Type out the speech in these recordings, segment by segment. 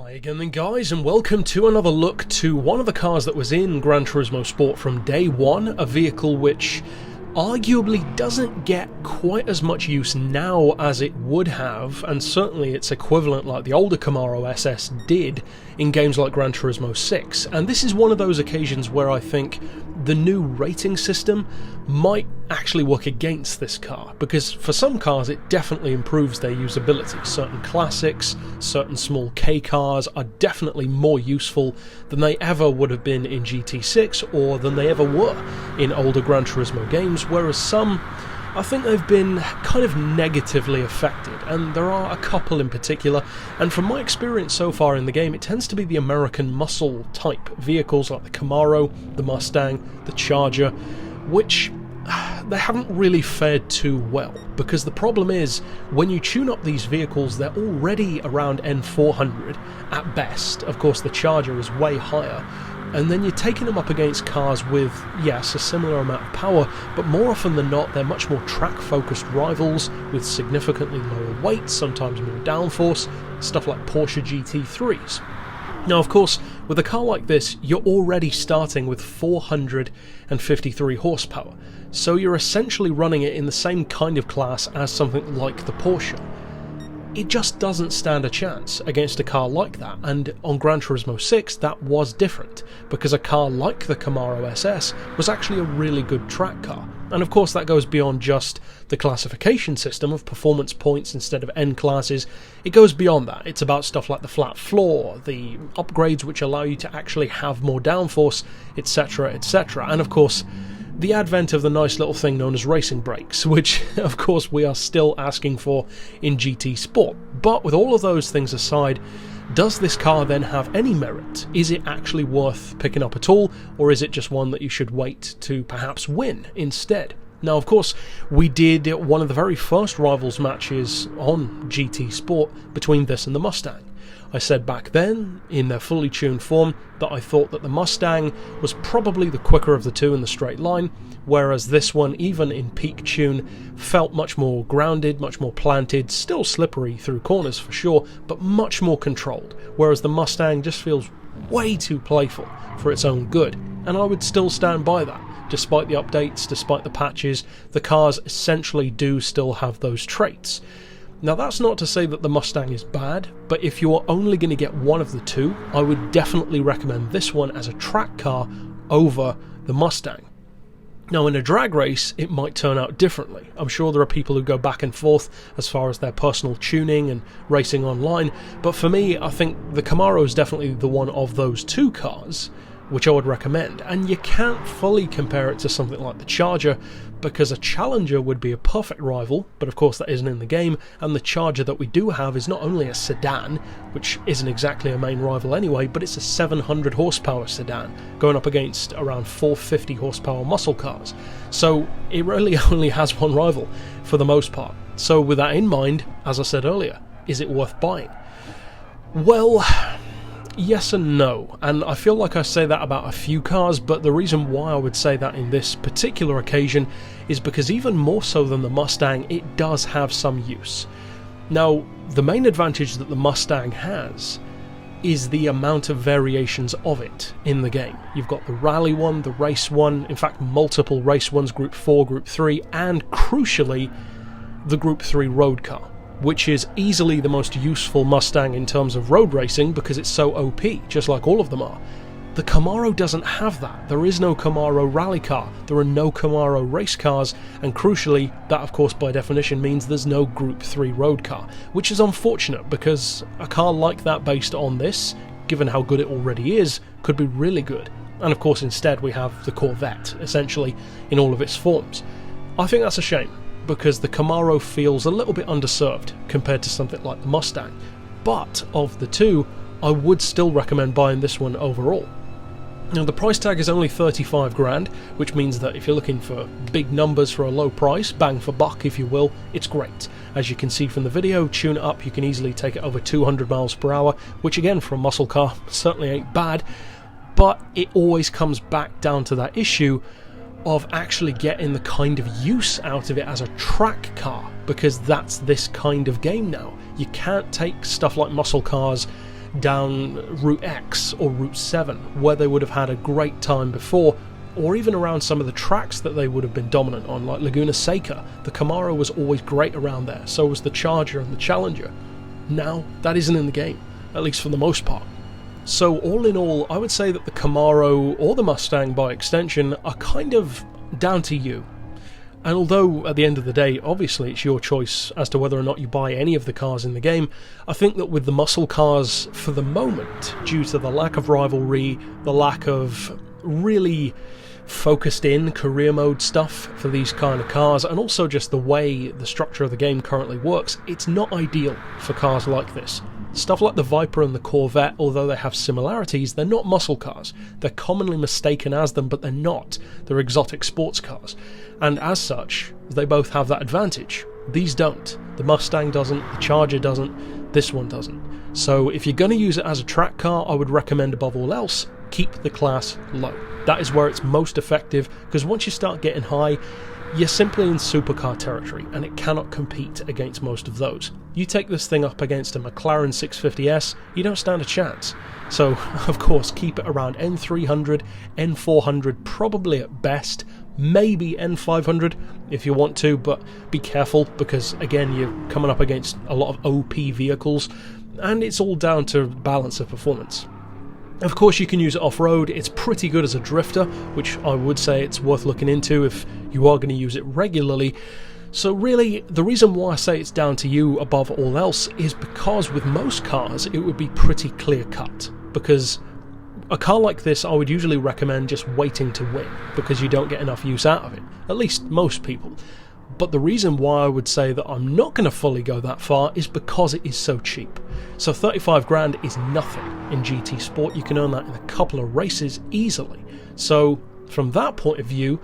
Hi again then guys, and welcome to another look to one of the cars that was in Gran Turismo Sport from day one, a vehicle which arguably doesn't get quite as much use now as it would have, and certainly its equivalent like the older Camaro SS did in games like Gran Turismo 6. And this is one of those occasions where I think the new rating system might actually work against this car, because for some cars it definitely improves their usability. Certain classics, certain small K cars are definitely more useful than they ever would have been in GT6 or than they ever were in older Gran Turismo games, whereas some, I think they've been kind of negatively affected, and there are a couple in particular, and from my experience so far in the game it tends to be the American muscle type vehicles like the Camaro, the Mustang, the Charger, which they haven't really fared too well, because the problem is when you tune up these vehicles they're already around N400 at best. Of course the Charger is way higher, and then you're taking them up against cars with, yes, a similar amount of power, but more often than not they're much more track-focused rivals with significantly lower weight, sometimes more downforce, stuff like Porsche GT3s. Now of course, with a car like this you're already starting with 453 horsepower, so you're essentially running it in the same kind of class as something like the Porsche. It just doesn't stand a chance against a car like that, and on Gran Turismo 6 that was different, because a car like the Camaro SS was actually a really good track car. And of course that goes beyond just the classification system of performance points instead of N classes. It goes beyond that. It's about stuff like the flat floor, the upgrades which allow you to actually have more downforce, etc, etc, and of course the advent of the nice little thing known as racing brakes, which of course we are still asking for in GT Sport. But with all of those things aside, does this car then have any merit? Is it actually worth picking up at all, or is it just one that you should wait to perhaps win instead? Now of course we did one of the very first Rivals matches on GT Sport between this and the Mustang. I said back then, in their fully tuned form, that I thought that the Mustang was probably the quicker of the two in the straight line, whereas this one, even in peak tune, felt much more grounded, much more planted, still slippery through corners for sure, but much more controlled, whereas the Mustang just feels way too playful for its own good, and I would still stand by that. Despite the updates, despite the patches, the cars essentially do still have those traits. Now that's not to say that the Mustang is bad, but if you're only going to get one of the two, I would definitely recommend this one as a track car over the Mustang. Now in a drag race it might turn out differently. I'm sure there are people who go back and forth as far as their personal tuning and racing online, but for me I think the Camaro is definitely the one of those two cars which I would recommend, and you can't fully compare it to something like the Charger, because a Challenger would be a perfect rival, but of course that isn't in the game, and the Charger that we do have is not only a sedan, which isn't exactly a main rival anyway, but it's a 700 horsepower sedan, going up against around 450 horsepower muscle cars, so it really only has one rival for the most part. So with that in mind, as I said earlier, is it worth buying? Well, yes and no, and I feel like I say that about a few cars, but the reason why I would say that in this particular occasion is because even more so than the Mustang, it does have some use. Now, the main advantage that the Mustang has is the amount of variations of it in the game. You've got the rally one, the race one, in fact multiple race ones, Group 4, Group 3, and crucially the Group 3 road car, which is easily the most useful Mustang in terms of road racing because it's so OP, just like all of them are. The Camaro doesn't have that. There is no Camaro rally car, there are no Camaro race cars, and crucially, that of course by definition means there's no Group 3 road car, which is unfortunate because a car like that based on this, given how good it already is, could be really good. And of course instead we have the Corvette, essentially, in all of its forms. I think that's a shame, because the Camaro feels a little bit underserved compared to something like the Mustang, but of the two I would still recommend buying this one overall. Now the price tag is only 35 grand, which means that if you're looking for big numbers for a low price, bang for buck if you will, it's great. As you can see from the video, tune it up, you can easily take it over 200 miles per hour, which again for a muscle car certainly ain't bad, but it always comes back down to that issue of actually getting the kind of use out of it as a track car, because that's this kind of game now. You can't take stuff like muscle cars down Route X or Route 7, where they would have had a great time before, or even around some of the tracks that they would have been dominant on, like Laguna Seca. The Camaro was always great around there, so was the Charger and the Challenger. Now, that isn't in the game, at least for the most part. So all in all, I would say that the Camaro, or the Mustang by extension, are kind of down to you. And although, at the end of the day, obviously it's your choice as to whether or not you buy any of the cars in the game, I think that with the muscle cars, for the moment, due to the lack of rivalry, the lack of really focused in career mode stuff for these kind of cars, and also just the way the structure of the game currently works, it's not ideal for cars like this. Stuff like the Viper and the Corvette, although they have similarities, they're not muscle cars. They're commonly mistaken as them, but they're not. They're exotic sports cars. And as such, they both have that advantage. These don't. The Mustang doesn't, the Charger doesn't, this one doesn't. So if you're going to use it as a track car, I would recommend above all else, keep the class low. That is where it's most effective, because once you start getting high, you're simply in supercar territory, and it cannot compete against most of those. You take this thing up against a McLaren 650S, you don't stand a chance. So, of course, keep it around N300, N400, probably at best, maybe N500 if you want to, but be careful, because again, you're coming up against a lot of OP vehicles, and it's all down to balance of performance. Of course, you can use it off-road. It's pretty good as a drifter, which I would say it's worth looking into if you are going to use it regularly. So really, the reason why I say it's down to you above all else is because with most cars, it would be pretty clear-cut. Because a car like this, I would usually recommend just waiting to win, because you don't get enough use out of it. At least most people. But the reason why I would say that I'm not going to fully go that far is because it is so cheap. So 35 grand is nothing in GT Sport. You can earn that in a couple of races easily. So from that point of view,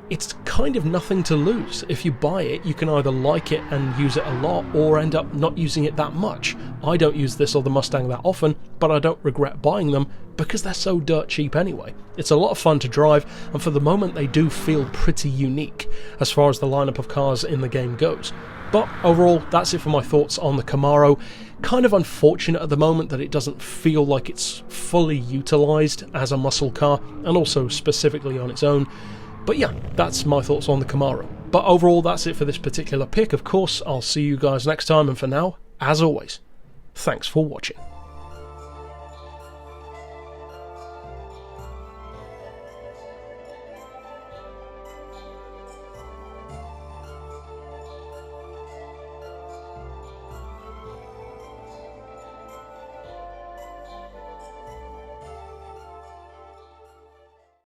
it's kind of nothing to lose. If you buy it, you can either like it and use it a lot, or end up not using it that much. I don't use this or the Mustang that often, but I don't regret buying them because they're so dirt cheap anyway. It's a lot of fun to drive, and for the moment they do feel pretty unique as far as the lineup of cars in the game goes. But overall, that's it for my thoughts on the Camaro. Kind of unfortunate at the moment that it doesn't feel like it's fully utilised as a muscle car, and also specifically on its own. But yeah, that's my thoughts on the Camaro. But overall, that's it for this particular pick. Of course, I'll see you guys next time, and for now, as always, thanks for watching.